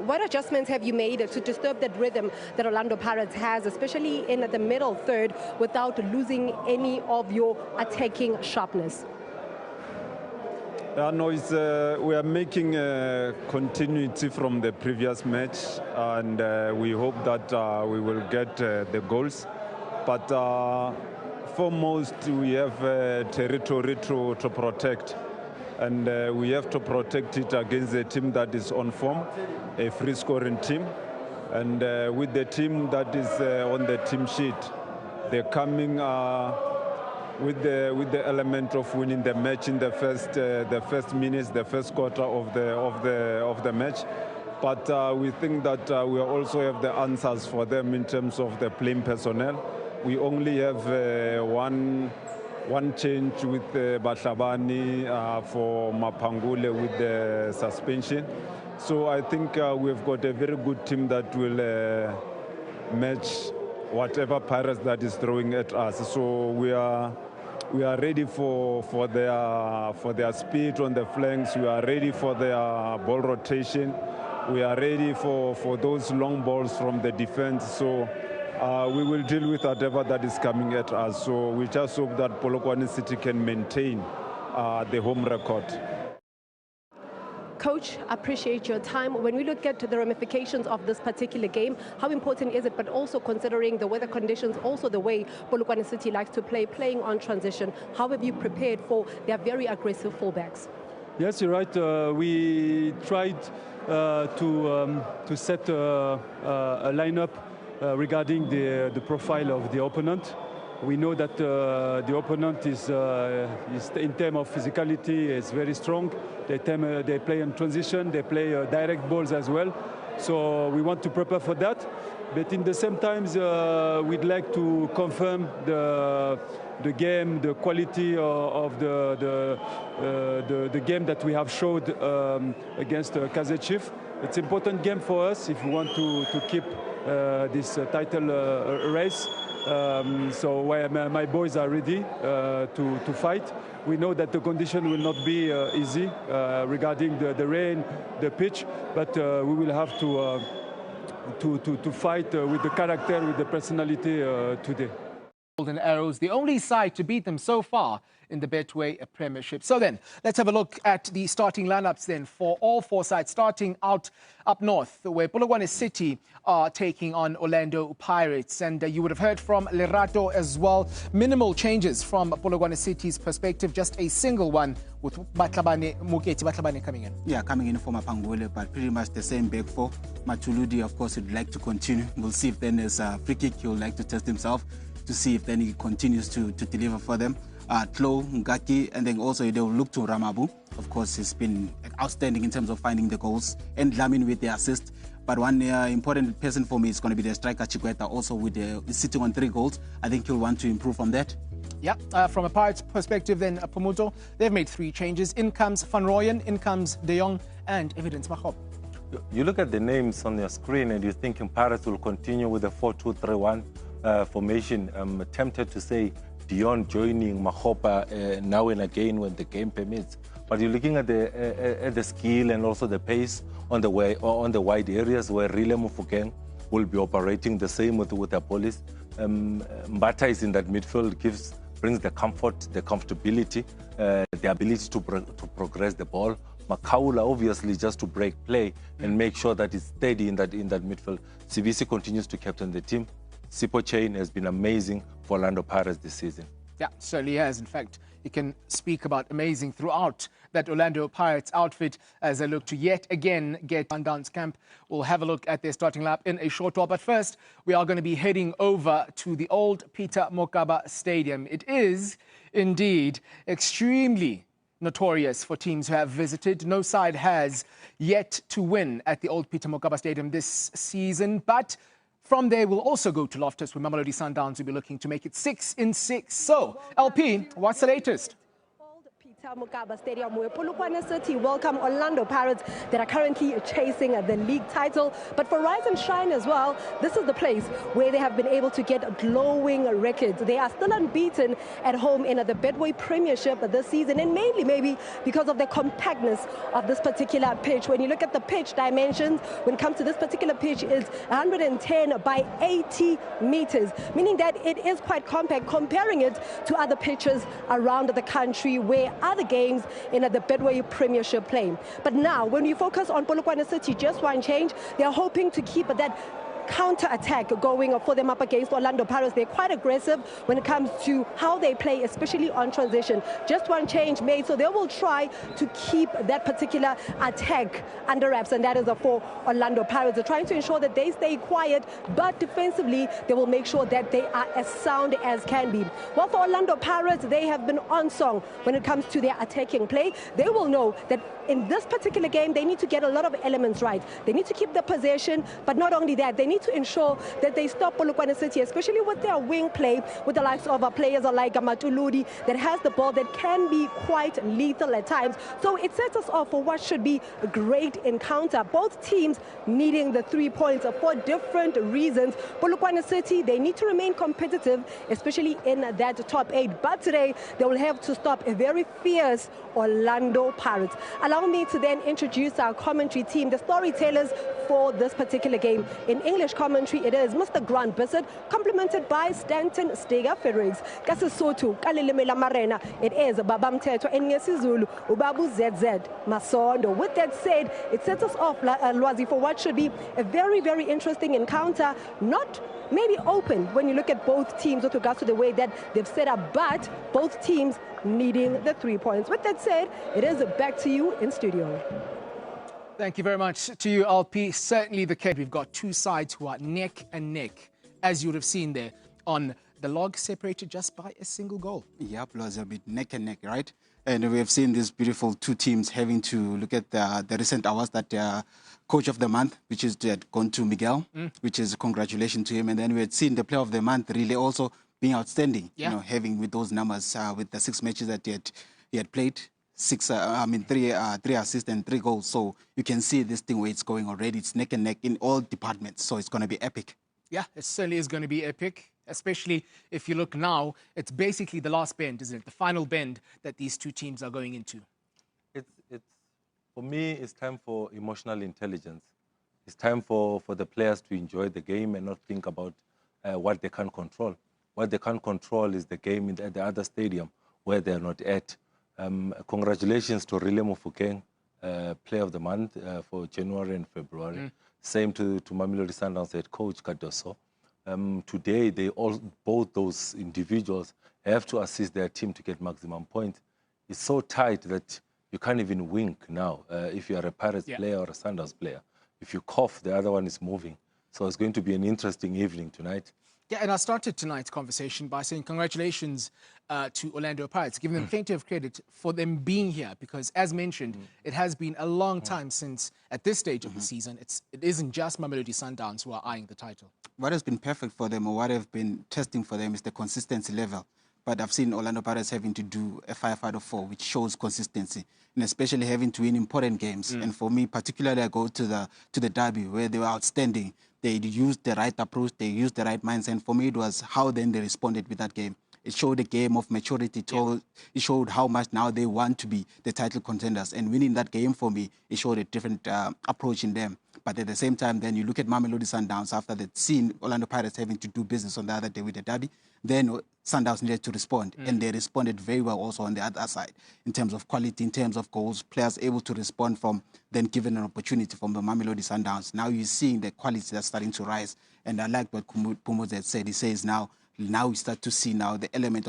What adjustments have you made to disturb that rhythm that Orlando Pirates has, especially in the middle third, without losing any of your attacking sharpness? No, we are making continuity from the previous match, and we hope that we will get the goals. But foremost, we have territory to protect, and we have to protect it against a team that is on form, a free-scoring team, and with the team that is on the team sheet, they're coming with the element of winning the match in the first minutes, the first quarter of the match. But we think that we also have the answers for them in terms of the playing personnel. We only have one change with Bahlabani for Mapangule with the suspension. So I think we've got a very good team that will match whatever Pirates that is throwing at us. So we are ready for their speed on the flanks. We are ready for their ball rotation. We are ready for those long balls from the defense. So we will deal with whatever that is coming at us. So we just hope that Polokwane City can maintain the home record. Coach, appreciate your time. When we look at the ramifications of this particular game, how important is it, but also considering the weather conditions, also the way Polokwane City likes to play, playing on transition, how have you prepared for their very aggressive fullbacks? Yes, you're right. We tried to set a lineup regarding the profile of the opponent. We know that the opponent is in terms of physicality, is very strong. They play in transition, they play direct balls as well. So we want to prepare for that. But in the same time, we'd like to confirm the game, the quality of the game that we have showed against Kaizer Chiefs. It's an important game for us if we want to keep this title race. So my boys are ready to fight. We know that the condition will not be easy regarding the rain, the pitch, but we will have to fight with the character, with the personality today. Golden Arrows, the only side to beat them so far in the Betway Premiership. So then, let's have a look at the starting lineups then for all four sides, starting out up north, where Polokwane City are taking on Orlando Pirates. And you would have heard from Lerato as well. Minimal changes from Polokwane City's perspective, just a single one with Bahlabani coming in. Yeah, coming in for Mapangule, but pretty much the same back four. Matuludi, of course, would like to continue. We'll see if then there's a free kick. He would like to test himself to see if then he continues to deliver for them. Tlo, Ngaki, and then also they will look to Ramabu. Of course, he's been outstanding in terms of finding the goals, and Lamin with the assist. But one important person for me is going to be the striker Chikweta, also with sitting on 3 goals. I think he'll want to improve on that. Yeah, from a Pirates perspective then, Pumuto, they've made 3 changes. In comes Van Rooyen, in comes De Jong, and Evidence Mahop. You look at the names on your screen and you're thinking Pirates will continue with the 4-2-3-1 formation. I'm tempted to say Dion joining Mahopa now and again when the game permits. But you're looking at the skill and also the pace on the wide areas where Rile Mufokeng will be operating the same with the police. Mbata is in that midfield, brings the comfort, the comfortability, the ability to progress the ball. Makaula obviously just to break play and make sure that it's steady in that midfield. CBC continues to captain the team. Sipo Chain has been amazing for Orlando Pirates this season. Yeah, certainly has. In fact, you can speak about amazing throughout that Orlando Pirates outfit as they look to yet again get Sundowns camp. We'll have a look at their starting lineup in a short while. But first, we are going to be heading over to the old Peter Mokaba Stadium. It is indeed extremely notorious for teams who have visited. No side has yet to win at the old Peter Mokaba Stadium this season, but from there, we'll also go to Loftus, where Mamelodi Sundowns will be looking to make it 6 in 6. So, LP, what's the latest? Mukaba Stadium, where Polokwane City welcome Orlando Pirates that are currently chasing the league title. But for Rise and Shine as well, this is the place where they have been able to get glowing records. They are still unbeaten at home in the Betway Premiership this season, and mainly maybe because of the compactness of this particular pitch. When you look at the pitch dimensions, when it comes to this particular pitch, it's 110 by 80 meters, meaning that it is quite compact, comparing it to other pitches around the country where other games in the Betway Premiership play. But now, when we focus on Polokwane City, just one change. They're hoping to keep that counter-attack going for them up against Orlando Pirates. They're quite aggressive when it comes to how they play, especially on transition. Just one change made, so they will try to keep that particular attack under wraps, and that is for Orlando Pirates. They're trying to ensure that they stay quiet, but defensively, they will make sure that they are as sound as can be. Well, for Orlando Pirates, they have been on song when it comes to their attacking play. They will know that in this particular game, they need to get a lot of elements right. They need to keep the possession, but not only that, they need to ensure that they stop Polokwane City, especially with their wing play, with the likes of players like Matuludi that has the ball that can be quite lethal at times. So it sets us off for what should be a great encounter. Both teams needing the 3 points for different reasons. Polokwane City, they need to remain competitive, especially in that top 8. But today, they will have to stop a very fierce Orlando Pirates. Allow me to then introduce our commentary team, the storytellers for this particular game. In English commentary, it is Mr. Grant Bissett, complemented by Stanton Stega Fredericks. Kasisotho, Kalilemela Marena, it is Babam Teto, and Ngesizulu, Ubabu ZZ, Masondo. With that said, it sets us off, Lwazi, for what should be a very, very interesting encounter. Not maybe open when you look at both teams with regards to the way that they've set up, but both teams needing the 3 points. With that said, it is back to you in studio. Thank you very much to you, LP. Certainly the case. We've got two sides who are neck and neck, as you would have seen there on the log, separated just by a single goal. Yep, was a bit neck and neck, right? And we have seen these beautiful two teams having to look at the recent awards that Coach of the Month, which is had gone to Miguel, which is congratulations to him. And then we had seen the Player of the Month really also being outstanding, you know, having with those numbers, with the 6 matches that he had played. 3 assists and 3 goals. So you can see this thing where it's going already. It's neck and neck in all departments. So it's going to be epic. Yeah, it certainly is going to be epic, especially if you look now. It's basically the last bend, isn't it? The final bend that these two teams are going into. For me, it's time for emotional intelligence. It's time for the players to enjoy the game and not think about what they can't control. What they can't control is the game at the other stadium where they're not at. Congratulations to Rile Mofokeng, Player of the Month for January and February. Same to Mamelodi Sundowns head coach Kadoso. Today, both those individuals have to assist their team to get maximum points. It's so tight that you can't even wink now if you are a Pirates player or a Sundowns player. If you cough, the other one is moving. So it's going to be an interesting evening tonight. Yeah, and I started tonight's conversation by saying congratulations to Orlando Pirates, giving them plenty of credit for them being here, because as mentioned, it has been a long time since, at this stage of the season, it isn't just Mamelodi Sundowns who are eyeing the title. What has been perfect for them, or what have been testing for them, is the consistency level. But I've seen Orlando Pirates having to do a 5 out of 4, which shows consistency, and especially having to win important games. And for me, particularly, I go to the derby where they were outstanding. They used the right approach, they used the right mindset. And for me, it was how then they responded with that game. It showed a game of maturity. It showed how much now they want to be the title contenders. And winning that game, for me, it showed a different approach in them. But at the same time, then you look at Mamelodi Sundowns after that scene, Orlando Pirates having to do business on the other day with the derby, then Sundowns needed to respond. And they responded very well also on the other side in terms of quality, in terms of goals, players able to respond from then given an opportunity from the Mamelodi Sundowns. Now you're seeing the quality that's starting to rise. And I like what Pumos had said. He says now we start to see now the element of